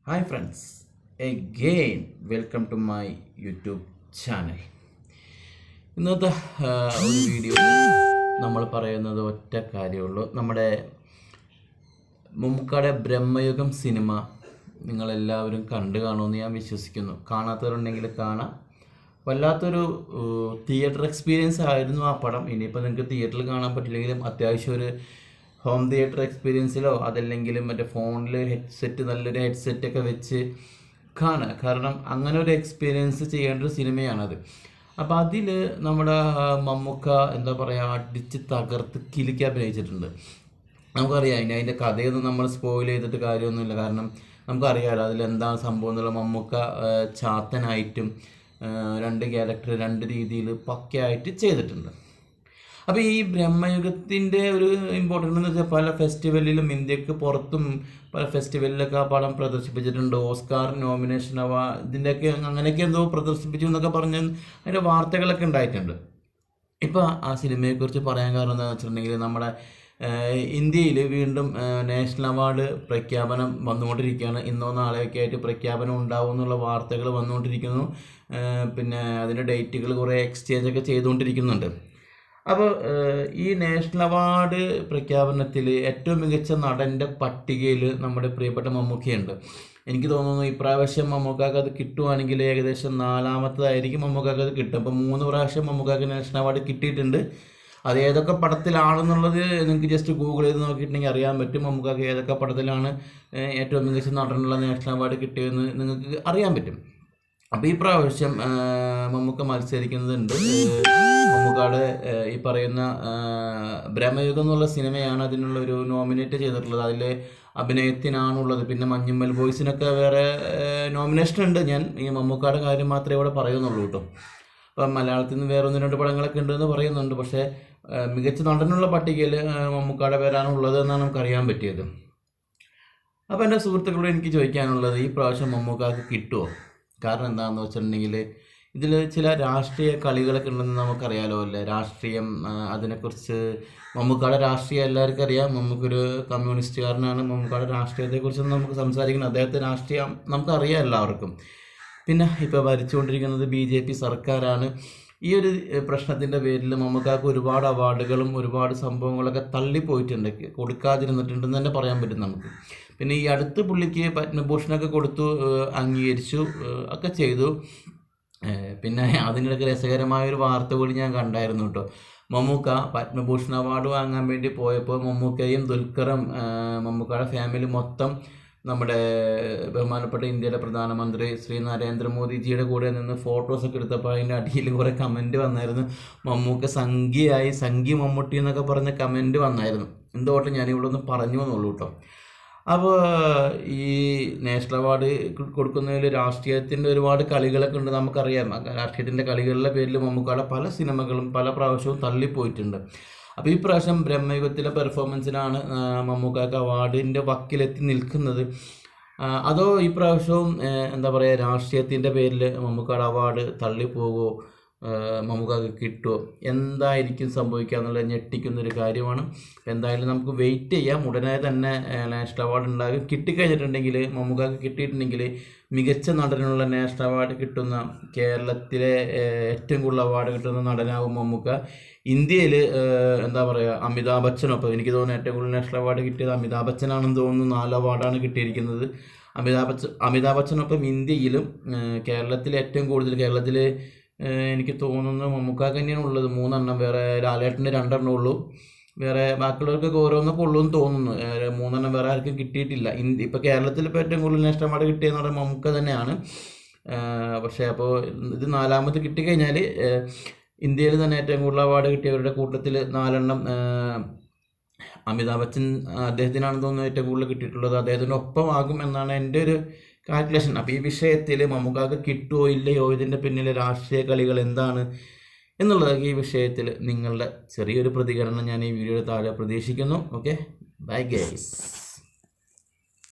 Hi friends, again welcome to my YouTube channel. ഇന്നത്തെ ഒരു വീഡിയോയിൽ നമ്മൾ പറയുന്നത് ഒറ്റ കാര്യമുള്ളൂ. നമ്മുടെ മമ്മൂക്കയുടെ ബ്രഹ്മയുഗം സിനിമ നിങ്ങളെല്ലാവരും കണ്ടു കാണുമെന്ന് ഞാൻ വിശ്വസിക്കുന്നു. കാണാത്തവരുണ്ടെങ്കിൽ കാണാം. വല്ലാത്തൊരു തിയേറ്റർ എക്സ്പീരിയൻസ് ആയിരുന്നു ആ പടം. ഇനിയിപ്പോൾ നിങ്ങൾക്ക് തിയേറ്ററിൽ കാണാൻ പറ്റില്ലെങ്കിലും അത്യാവശ്യം ഒരു ഹോം തിയേറ്റർ എക്സ്പീരിയൻസിലോ അതല്ലെങ്കിൽ മറ്റേ ഫോണിൽ നല്ലൊരു ഹെഡ്സെറ്റൊക്കെ വെച്ച് കാണുക. കാരണം അങ്ങനെ ഒരു എക്സ്പീരിയൻസ് ചെയ്യേണ്ട ഒരു സിനിമയാണത്. അപ്പോൾ അതിൽ നമ്മുടെ മമ്മൂക്ക എന്താ പറയുക, അടിച്ച് തകർത്ത് കിലുക്കി അഭിനയിച്ചിട്ടുണ്ട്. നമുക്കറിയാം അതിൻ്റെ കഥയൊന്നും നമ്മൾ സ്പോയിൽ ചെയ്തിട്ട് കാര്യമൊന്നുമില്ല. കാരണം നമുക്കറിയാമല്ലോ അതിലെന്താണ് സംഭവം എന്നുള്ള. മമ്മൂക്ക ചാത്തനായിട്ടും രണ്ട് ക്യാരക്ടർ രണ്ട് രീതിയിൽ പക്കയായിട്ട് ചെയ്തിട്ടുണ്ട്. അപ്പോൾ ഈ ബ്രഹ്മയുഗത്തിൻ്റെ ഒരു ഇമ്പോർട്ടൻ്റ് എന്ന് വെച്ചാൽ പല ഫെസ്റ്റിവലിലും ഇന്ത്യക്ക് പുറത്തും പല ഫെസ്റ്റിവലിലൊക്കെ ആ പടം പ്രദർശിപ്പിച്ചിട്ടുണ്ട്. ഓസ്കാർ നോമിനേഷൻ ഇതിൻ്റെയൊക്കെ അങ്ങനെയൊക്കെ എന്തോ പ്രദർശിപ്പിച്ചു എന്നൊക്കെ പറഞ്ഞ് അതിൻ്റെ വാർത്തകളൊക്കെ ഉണ്ടായിട്ടുണ്ട്. ഇപ്പോൾ ആ സിനിമയെക്കുറിച്ച് പറയാൻ കാരണം എന്താണെന്ന് വെച്ചിട്ടുണ്ടെങ്കിൽ നമ്മുടെ ഇന്ത്യയിൽ വീണ്ടും നാഷണൽ അവാർഡ് പ്രഖ്യാപനം വന്നുകൊണ്ടിരിക്കുകയാണ്. ഇന്നോ നാളെയൊക്കെ ആയിട്ട് പ്രഖ്യാപനം ഉണ്ടാവും എന്നുള്ള വാർത്തകൾ വന്നുകൊണ്ടിരിക്കുന്നു. പിന്നെ അതിൻ്റെ ഡേറ്റുകൾ കുറേ എക്സ്ചേഞ്ചൊക്കെ ചെയ്തുകൊണ്ടിരിക്കുന്നുണ്ട്. അപ്പോൾ ഈ നാഷണൽ അവാർഡ് പ്രഖ്യാപനത്തിൽ ഏറ്റവും മികച്ച നടൻ്റെ പട്ടികയിൽ നമ്മുടെ പ്രിയപ്പെട്ട മമ്മൂക്കയുണ്ട്. എനിക്ക് തോന്നുന്നു ഇപ്രാവശ്യം മമ്മൂക്കാക്ക് അത് കിട്ടുവാണെങ്കിൽ ഏകദേശം 4ാമത്തതായിരിക്കും മമ്മൂക്കാക്ക് അത് കിട്ടും. അപ്പോൾ 3 പ്രാവശ്യം മമ്മൂക്കാക്ക് നാഷണൽ അവാർഡ് കിട്ടിയിട്ടുണ്ട്. അത് ഏതൊക്കെ പടത്തിലാണെന്നുള്ളത് നിങ്ങൾക്ക് ജസ്റ്റ് ഗൂഗിൾ ചെയ്ത് നോക്കിയിട്ടുണ്ടെങ്കിൽ അറിയാൻ പറ്റും. മമ്മൂക്കാക്ക് ഏതൊക്കെ പടത്തിലാണ് ഏറ്റവും മികച്ച നടനുള്ള നാഷണൽ അവാർഡ് കിട്ടിയതെന്ന് നിങ്ങൾക്ക് അറിയാൻ പറ്റും. അപ്പോൾ ഈ പ്രാവശ്യം മമ്മൂക്ക മത്സരിക്കുന്നുണ്ട്. മമ്മൂക്കയുടെ ഈ പറയുന്ന ബ്രഹ്മയുഗം എന്നുള്ള സിനിമയാണ് അതിനുള്ളൊരു നോമിനേറ്റ് ചെയ്തിട്ടുള്ളത്. അതിൽ അഭിനയത്തിനാണുള്ളത്. പിന്നെ മഞ്ഞുമ്മൽ ബോയ്സിനൊക്കെ വേറെ നോമിനേഷൻ ഉണ്ട്. ഞാൻ ഈ മമ്മൂക്കയുടെ കാര്യം മാത്രമേ ഇവിടെ പറയുന്നുള്ളൂ കേട്ടോ. അപ്പം മലയാളത്തിൽ നിന്ന് വേറെ 1-2 പടങ്ങളൊക്കെ ഉണ്ടെന്ന് പറയുന്നുണ്ട്. പക്ഷേ മികച്ച നടനുള്ള പട്ടികയിൽ മമ്മൂക്കയുടെ പേരാണ് ഉള്ളത് എന്നാണ് നമുക്കറിയാൻ പറ്റിയത്. അപ്പോൾ എൻ്റെ സുഹൃത്തുക്കളോട് എനിക്ക് ചോദിക്കാനുള്ളത്, ഈ പ്രാവശ്യം മമ്മൂക്കാക്ക് കിട്ടുമോ? കാരണം എന്താണെന്ന് വെച്ചിട്ടുണ്ടെങ്കിൽ ഇതിൽ ചില രാഷ്ട്രീയ കളികളൊക്കെ ഉണ്ടെന്ന് നമുക്കറിയാലോ അല്ലേ. രാഷ്ട്രീയം, അതിനെക്കുറിച്ച് മമ്മൂക്കയുടെ രാഷ്ട്രീയം എല്ലാവർക്കും അറിയാം. മമ്മൂക്കൊരു കമ്മ്യൂണിസ്റ്റുകാരനാണ്. മമ്മൂക്കയുടെ രാഷ്ട്രീയത്തെക്കുറിച്ചൊന്നും നമുക്ക് സംസാരിക്കണം. അദ്ദേഹത്തെ രാഷ്ട്രീയം നമുക്കറിയാം എല്ലാവർക്കും. പിന്നെ ഇപ്പോൾ ഭരിച്ചുകൊണ്ടിരിക്കുന്നത് BJP സർക്കാരാണ്. ഈ ഒരു പ്രശ്നത്തിൻ്റെ പേരിൽ മമ്മൂക്കാക്ക് ഒരുപാട് അവാർഡുകളും ഒരുപാട് സംഭവങ്ങളൊക്കെ തള്ളിപ്പോയിട്ടുണ്ട്, കൊടുക്കാതിരുന്നിട്ടുണ്ടെന്ന് തന്നെ പറയാൻ പറ്റും നമുക്ക്. പിന്നെ ഈ അടുത്ത് പുള്ളിക്ക് പത്മഭൂഷണൊക്കെ കൊടുത്തു, അംഗീകരിച്ചു ഒക്കെ ചെയ്തു. പിന്നെ അതിനിടയ്ക്ക് രസകരമായൊരു വാർത്ത കൂടി ഞാൻ കണ്ടായിരുന്നു കേട്ടോ. മമ്മൂക്ക പത്മഭൂഷൺ അവാർഡ് വാങ്ങാൻ വേണ്ടി പോയപ്പോൾ മമ്മൂക്കയും ദുൽഖറും മമ്മൂക്കയുടെ ഫാമിലി മൊത്തം നമ്മുടെ ബഹുമാനപ്പെട്ട ഇന്ത്യയുടെ പ്രധാനമന്ത്രി ശ്രീ നരേന്ദ്രമോദിജിയുടെ കൂടെ നിന്ന് ഫോട്ടോസൊക്കെ എടുത്തപ്പോൾ അതിൻ്റെ അടിയിൽ കുറേ കമൻറ്റ് വന്നായിരുന്നു. മമ്മൂക്ക സംഘി മമ്മൂട്ടി എന്നൊക്കെ പറഞ്ഞ കമൻറ്റ് വന്നായിരുന്നു. എന്തുകൊണ്ടും ഞാനിവിടെ ഒന്ന് പറഞ്ഞു എന്നുള്ളൂ കേട്ടോ. അപ്പോൾ ഈ നാഷണൽ അവാർഡ് കൊടുക്കുന്നതിൽ രാഷ്ട്രീയത്തിൻ്റെ ഒരുപാട് കളികളൊക്കെ ഉണ്ട്, നമുക്കറിയാം. രാഷ്ട്രീയത്തിൻ്റെ കളികളുടെ പേരിൽ മമ്മൂക്കയുടെ പല സിനിമകളും പല പ്രാവശ്യവും തള്ളിപ്പോയിട്ടുണ്ട്. അപ്പോൾ ഈ പ്രാവശ്യം ബ്രഹ്മയുഗത്തിലെ പെർഫോമൻസിനാണ് മമ്മൂക്കാക്ക് അവാർഡിൻ്റെ വക്കിലെത്തി നിൽക്കുന്നത്. അതോ ഈ പ്രാവശ്യവും എന്താ പറയുക, രാഷ്ട്രീയത്തിൻ്റെ പേരിൽ മമ്മൂക്കയുടെ അവാർഡ് തള്ളിപ്പോകുമോ, മമ്മൂക്കാക്ക് കിട്ടുമോ, എന്തായിരിക്കും സംഭവിക്കുക എന്നുള്ളത് ഞെട്ടിക്കുന്നൊരു കാര്യമാണ്. എന്തായാലും നമുക്ക് വെയിറ്റ് ചെയ്യാം. ഉടനെ തന്നെ നാഷണൽ അവാർഡ് ഉണ്ടാകും. കിട്ടിക്കഴിഞ്ഞിട്ടുണ്ടെങ്കിൽ, മമ്മൂക്കാക്ക് കിട്ടിയിട്ടുണ്ടെങ്കിൽ മികച്ച നടനുള്ള നാഷണൽ അവാർഡ് കിട്ടുന്ന, കേരളത്തിലെ ഏറ്റവും കൂടുതൽ അവാർഡ് കിട്ടുന്ന നടനാകും മമ്മൂക്ക. ഇന്ത്യയിൽ എന്താ പറയുക, അമിതാഭ് ബച്ചനൊപ്പം എനിക്ക് തോന്നുന്നു ഏറ്റവും കൂടുതൽ നാഷണൽ അവാർഡ് കിട്ടിയത് അമിതാഭ് ബച്ചനാണെന്ന് തോന്നുന്നു. 4 അവാർഡാണ് കിട്ടിയിരിക്കുന്നത്. അമിതാഭ് ബച്ചനൊപ്പം ഇന്ത്യയിലും കേരളത്തിൽ ഏറ്റവും കൂടുതൽ, കേരളത്തിൽ എനിക്ക് തോന്നുന്നു മമ്മൂക്കാക്ക് തന്നെയാണ് ഉള്ളത് 3 എണ്ണം. വേറെ ലാലേട്ടൻ്റെ 2 എണ്ണം ഉള്ളൂ. വേറെ ബാക്കിയുള്ളവർക്കൊക്കെ ഓരോന്നൊക്കെ ഉള്ളൂ എന്ന് തോന്നുന്നു. 3 എണ്ണം വേറെ ആർക്കും കിട്ടിയിട്ടില്ല. ഇപ്പോൾ കേരളത്തിൽ ഇപ്പോൾ ഏറ്റവും കൂടുതൽ നാഷണൽ അവാർഡ് കിട്ടിയെന്ന് പറയുന്നത് മമ്മൂക്ക തന്നെയാണ്. പക്ഷേ അപ്പോൾ ഇത് 4ാമത് കിട്ടിക്കഴിഞ്ഞാൽ ഇന്ത്യയിൽ തന്നെ ഏറ്റവും കൂടുതൽ അവാർഡ് കിട്ടിയവരുടെ കൂട്ടത്തിൽ 4 എണ്ണം അമിതാഭ് ബച്ചൻ അദ്ദേഹത്തിനാണെന്ന് തോന്നുന്നു ഏറ്റവും കൂടുതൽ കിട്ടിയിട്ടുള്ളത്. അദ്ദേഹത്തിൻ്റെ ഒപ്പമാകും എന്നാണ് എൻ്റെ ഒരു കാൽക്കുലേഷൻ. അപ്പോൾ ഈ വിഷയത്തിൽ മമ്മൂക്കാക്ക് കിട്ടുമോ ഇല്ലയോ, ഇതിൻ്റെ പിന്നിലെ രാഷ്ട്രീയ കളികൾ എന്താണ് എന്നുള്ളതൊക്കെ ഈ വിഷയത്തിൽ നിങ്ങളുടെ ചെറിയൊരു പ്രതികരണം ഞാൻ ഈ വീഡിയോയുടെ താഴെ പ്രതീക്ഷിക്കുന്നു. Okay, bye guys.